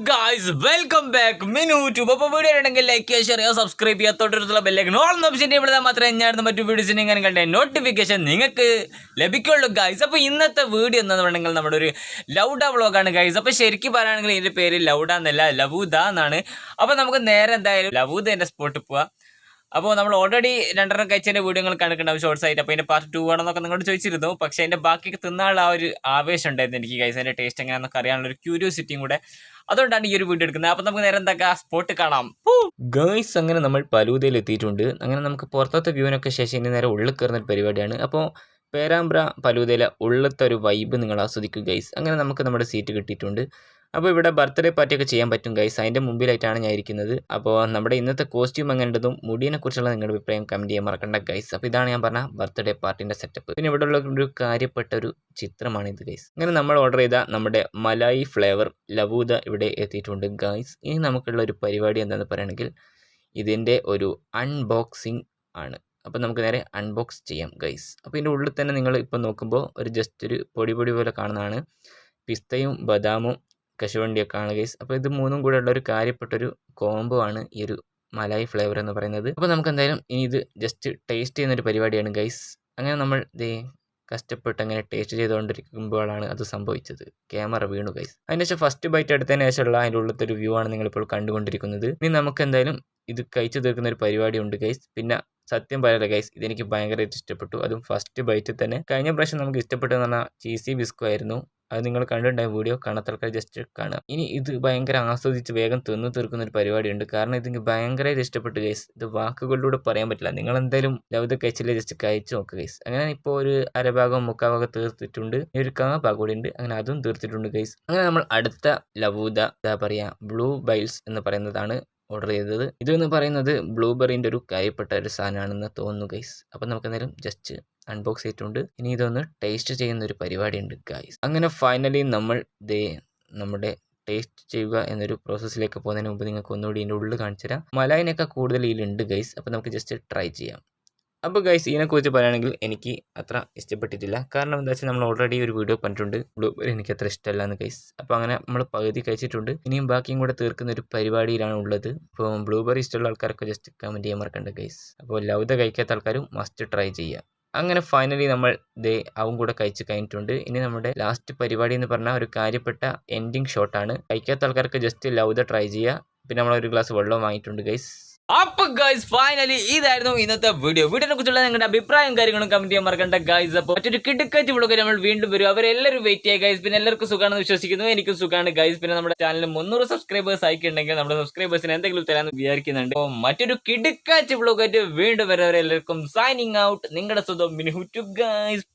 Guys welcome back Minu tube. അപ്പോൾ video ഉണ്ടെങ്കിൽ like ചെയ്യുക, ഷെയർ ചെയ്യുക, സബ്സ്ക്രൈബ് ചെയ്യുക, തൊട്ടടുത്തുള്ള ബെല്ലൈക്കൺ ഓൾ ഓപ്ഷൻ്റെ ഇവിടെ മാത്രമേ ഞാൻ മറ്റു വീഡിയോസിന് ഇങ്ങനെ കണ്ട നോട്ടിഫിക്കേഷൻ നിങ്ങൾക്ക് ലഭിക്കുള്ളൂ ഗായ്സ്. അപ്പോൾ ഇന്നത്തെ വീഡിയോ എന്താണെന്നുണ്ടെങ്കിൽ നമ്മുടെ ഒരു ലൗഡ വ്ളോഗാണ് ഗായ്സ്. അപ്പോൾ ശരിക്കും പറയുകയാണെങ്കിൽ ഇതിൻ്റെ പേര് ലൗഡ എന്നല്ല, ലവൂദ എന്നാണ്. അപ്പോൾ നമുക്ക് നേരെ എന്തായാലും ലവൂദേൻ്റെ സ്പോട്ടിൽ പോവാം. അപ്പോൾ നമ്മൾ ഓൾറെഡി രണ്ടെണ്ണം കഴിച്ചതിൻ്റെ വീഡിയോ നിങ്ങൾ കണ്ടിട്ടുണ്ടാവും ഷോർട്സ് ആയിട്ട്. അപ്പോൾ അതിൻ്റെ പാർട്ട് 2 ആണെന്നൊക്കെ നിങ്ങളോട് ചോദിച്ചിരുന്നു. പക്ഷേ അതിൻ്റെ ബാക്കിയൊക്കെ തിന്നാനുള്ള ആ ഒരു ആവേശം ഉണ്ടായിരുന്നു എനിക്ക് ഗൈസ്. അതിൻ്റെ ടേസ്റ്റ് എങ്ങനെയാണെന്നൊക്കെ അറിയാനുള്ള ഒരു ക്യൂരിയോസിറ്റിയും കൂടെ, അതുകൊണ്ടാണ് ഈ ഒരു വീഡിയോ എടുക്കുന്നത്. അപ്പോൾ നമുക്ക് നേരെ എന്താ സ്പോട്ട് കാണാം ഗൈസ്. അങ്ങനെ നമ്മൾ ഫലൂദയിൽ എത്തിയിട്ടുണ്ട്. അങ്ങനെ നമുക്ക് പുറത്തത്തെ വ്യൂവിനൊക്കെ ശേഷം ഇനി നേരെ ഉള്ളിൽ കയറുന്നൊരു പരിപാടിയാണ്. അപ്പോൾ പേരാമ്പ്ര ഫലൂദയിലെ ഉള്ളത്തെ ഒരു വൈബ് നിങ്ങൾ ആസ്വദിക്കുക ഗൈസ്. അങ്ങനെ നമുക്ക് നമ്മുടെ സീറ്റ് കിട്ടിയിട്ടുണ്ട്. അപ്പോൾ ഇവിടെ ബർത്ത്ഡേ പാർട്ടിയൊക്കെ ചെയ്യാൻ പറ്റും ഗൈസ്. അതിൻ്റെ മുമ്പിലായിട്ടാണ് ഞാൻ ഇരിക്കുന്നത്. അപ്പോൾ നമ്മുടെ ഇന്നത്തെ കോസ്റ്റ്യൂം എങ്ങനെയുള്ളതും മുടിയെ കുറിച്ചുള്ള നിങ്ങളുടെ അഭിപ്രായം കമൻറ്റ് ചെയ്യാൻ മറക്കണ്ട ഗൈസ്. അപ്പോൾ ഇതാണ് ഞാൻ പറഞ്ഞ ബർത്ത്ഡേ പാർട്ടിൻ്റെ സെറ്റപ്പ്. പിന്നെ ഇവിടെ ഉള്ള ഒരു കാര്യപ്പെട്ട ഒരു ചിത്രമാണ് ഇത് ഗൈസ്. അങ്ങനെ നമ്മൾ ഓർഡർ ചെയ്ത നമ്മുടെ മലായി ഫ്ലേവർ ലവൂദ ഇവിടെ എത്തിയിട്ടുണ്ട് ഗൈസ്. ഇനി നമുക്കുള്ള ഒരു പരിപാടി എന്താണെന്ന് പറയുകയാണെങ്കിൽ ഇതിൻ്റെ ഒരു അൺബോക്സിങ് ആണ്. അപ്പോൾ നമുക്ക് നേരെ അൺബോക്സ് ചെയ്യാം ഗൈസ്. അപ്പോൾ ഇതിൻ്റെ ഉള്ളിൽ തന്നെ നിങ്ങൾ ഇപ്പോൾ നോക്കുമ്പോൾ ഒരു ജസ്റ്റ് ഒരു പൊടി പോലെ കാണുന്നതാണ്. പിസ്തയും ബദാമും കശുവണ്ടിയൊക്കെ ആണ് ഗൈസ്. അപ്പോൾ ഇത് മൂന്നും കൂടെ ഉള്ള ഒരു കാര്യപ്പെട്ടൊരു കോംബോ ആണ് ഈ ഒരു മലായി ഫ്ലേവർ എന്ന് പറയുന്നത്. അപ്പോൾ നമുക്ക് എന്തായാലും ഇനി ഇത് ജസ്റ്റ് ടേസ്റ്റ് ചെയ്യുന്നൊരു പരിപാടിയാണ് ഗൈസ്. അങ്ങനെ നമ്മൾ കഷ്ടപ്പെട്ട് അങ്ങനെ ടേസ്റ്റ് ചെയ്തുകൊണ്ടിരിക്കുമ്പോഴാണ് അത് സംഭവിച്ചത്. ക്യാമറ വീണു ഗൈസ്. അതിന് ശേഷം ഫസ്റ്റ് ബൈറ്റ് എടുത്തതിന് ശേഷമുള്ള അതിൻ്റെ ഉള്ളത്തെ ഒരു വ്യൂ ആണ് നിങ്ങളിപ്പോൾ കണ്ടുകൊണ്ടിരിക്കുന്നത്. ഇനി നമുക്ക് എന്തായാലും ഇത് കഴിച്ചു തീർക്കുന്ന ഒരു പരിപാടി ഉണ്ട് ഗൈസ്. പിന്നെ സത്യം പറയല്ല ഗൈസ്, ഇതെനിക്ക് ഭയങ്കരമായിട്ട് ഇഷ്ടപ്പെട്ടു. അതും ഫസ്റ്റ് ബൈറ്റിൽ തന്നെ. കഴിഞ്ഞ പ്രാവശ്യം നമുക്ക് ഇഷ്ടപ്പെട്ടതെന്ന് പറഞ്ഞാൽ ചീസി ബിസ്കോ ആയിരുന്നു. അത് നിങ്ങൾ കണ്ടിട്ടുണ്ടായ വീഡിയോ കാണാത്തൽക്കാർ ജസ്റ്റ് കാണുക. ഇനി ഇത് ഭയങ്കര ആസ്വദിച്ച് വേഗം തിന്നു തീർക്കുന്ന ഒരു പരിപാടിയുണ്ട്. കാരണം ഇതെനിക്ക് ഭയങ്കരമായിട്ട് ഇഷ്ടപ്പെട്ടു ഗൈസ്. ഇത് വാക്കുകളിലൂടെ പറയാൻ പറ്റില്ല. നിങ്ങൾ എന്തായാലും ലവൂദ കഴിച്ചില്ലേ ജസ്റ്റ് കഴിച്ച് നോക്കുക ഗൈസ്. അങ്ങനെ ഇപ്പോൾ ഒരു അരഭാഗം മുക്കാഭാഗം തീർത്തിട്ടുണ്ട്. ഈ ഒരു ഭാഗം കൂടി ഉണ്ട്. അങ്ങനെ അതും തീർത്തിട്ടുണ്ട് ഗൈസ്. അങ്ങനെ നമ്മൾ അടുത്ത ലവൂദ എന്താ പറയുക ബ്ലൂ ബൈൽസ് എന്ന് പറയുന്നതാണ് ഓർഡർ ചെയ്തത്. ഇതെന്ന് പറയുന്നത് ബ്ലൂബെറിൻ്റെ ഒരു കാര്യപ്പെട്ട ഒരു സാധനമാണെന്ന് തോന്നുന്നു ഗൈസ്. അപ്പം നമുക്ക് നേരം ജസ്റ്റ് അൺബോക്സ് ചെയ്തിട്ടുണ്ട്. ഇനി ഇതൊന്ന് ടേസ്റ്റ് ചെയ്യുന്ന ഒരു പരിപാടി ഉണ്ട് ഗൈസ്. അങ്ങനെ ഫൈനലി നമ്മൾ നമ്മുടെ ടേസ്റ്റ് ചെയ്യുക എന്നൊരു പ്രോസസ്സിലേക്ക് പോകുന്നതിന് മുമ്പ് നിങ്ങൾക്ക് ഒന്നുകൂടി ഇതിൻ്റെ ഉള്ളിൽ കാണിച്ചു തരാം. മലായിനൊക്കെ കൂടുതൽ ഇതിലുണ്ട് ഗൈസ്. അപ്പോൾ നമുക്ക് ജസ്റ്റ് ട്രൈ ചെയ്യാം. അപ്പോൾ ഗൈസ് ഇതിനെക്കുറിച്ച് പറയുകയാണെങ്കിൽ എനിക്ക് അത്ര ഇഷ്ടപ്പെട്ടിട്ടില്ല. കാരണം എന്താ വെച്ചാൽ നമ്മൾ ഓൾറെഡി ഒരു വീഡിയോ കണ്ടിട്ടുണ്ട്. ബ്ലൂബെറി എനിക്ക് അത്ര ഇഷ്ടമല്ല എന്ന് ഗൈസ്. അപ്പോൾ അങ്ങനെ നമ്മൾ പകുതി കഴിച്ചിട്ടുണ്ട്. ഇനിയും ബാക്കിയും കൂടെ തീർക്കുന്ന ഒരു പരിപാടിയിലാണ് ഉള്ളത്. അപ്പോൾ ബ്ലൂബെറി ഇഷ്ടമുള്ള ആൾക്കാരൊക്കെ ജസ്റ്റ് കമൻറ്റ് ചെയ്യാൻ മറക്കണ്ട ഗൈസ്. അപ്പോൾ ലവൂദ കഴിക്കാത്ത ആൾക്കാരും മസ്റ്റ് ട്രൈ ചെയ്യുക. അങ്ങനെ ഫൈനലി നമ്മൾ അവൻ കൂടെ കഴിച്ച് കഴിഞ്ഞിട്ടുണ്ട്. ഇനി നമ്മുടെ ലാസ്റ്റ് പരിപാടി എന്ന് പറഞ്ഞാൽ ഒരു കാര്യപ്പെട്ട എൻഡിങ് ഷോട്ടാണ്. കഴിക്കാത്ത ആൾക്കാർക്ക് ജസ്റ്റ് ലവൂദ ട്രൈ ചെയ്യുക. പിന്നെ നമ്മളൊരു ഗ്ലാസ് വെള്ളം വാങ്ങിയിട്ടുണ്ട് ഗൈസ്. അപ്പോൾ ഗൈസ് ഫൈനലി ഇതായിരുന്നു ഇന്നത്തെ വീഡിയോനെ കുറിച്ചുള്ള നിങ്ങളുടെ അഭിപ്രായം കാര്യങ്ങളും കമന്റ് ചെയ്യാൻ മറക്കണ്ട ഗൈസ്. അപ്പോൾ മറ്റൊരു കിടക്കാച്ച് വ്ളോഗ് നമ്മൾ വീണ്ടും വരും. അവരെല്ലാവരും വെയിറ്റ് ചെയ്യുക ഗൈസ്. പിന്നെ എല്ലാവർക്കും സുഖമാണെന്ന് വിശ്വസിക്കുന്നു. എനിക്കും സുഖമാണ് ഗൈസ്. പിന്നെ നമ്മുടെ ചാനലിൽ 300 സബ്സ്ക്രൈബേഴ്സ് ആയിട്ടുണ്ടെങ്കിൽ നമ്മുടെ സബ്സ്ക്രൈബേഴ്സിന് എന്തെങ്കിലും തരാമെന്ന് വിചാരിക്കുന്നുണ്ട്. അപ്പോൾ മറ്റൊരു കിടക്കാച്ച് വ്ളോഗായിട്ട് വീണ്ടും വരെ എല്ലാവർക്കും സൈനിങ് ഔട്ട്. നിങ്ങളുടെ സ്വന്തം മിനു ട്യൂബ് ഗൈസ്.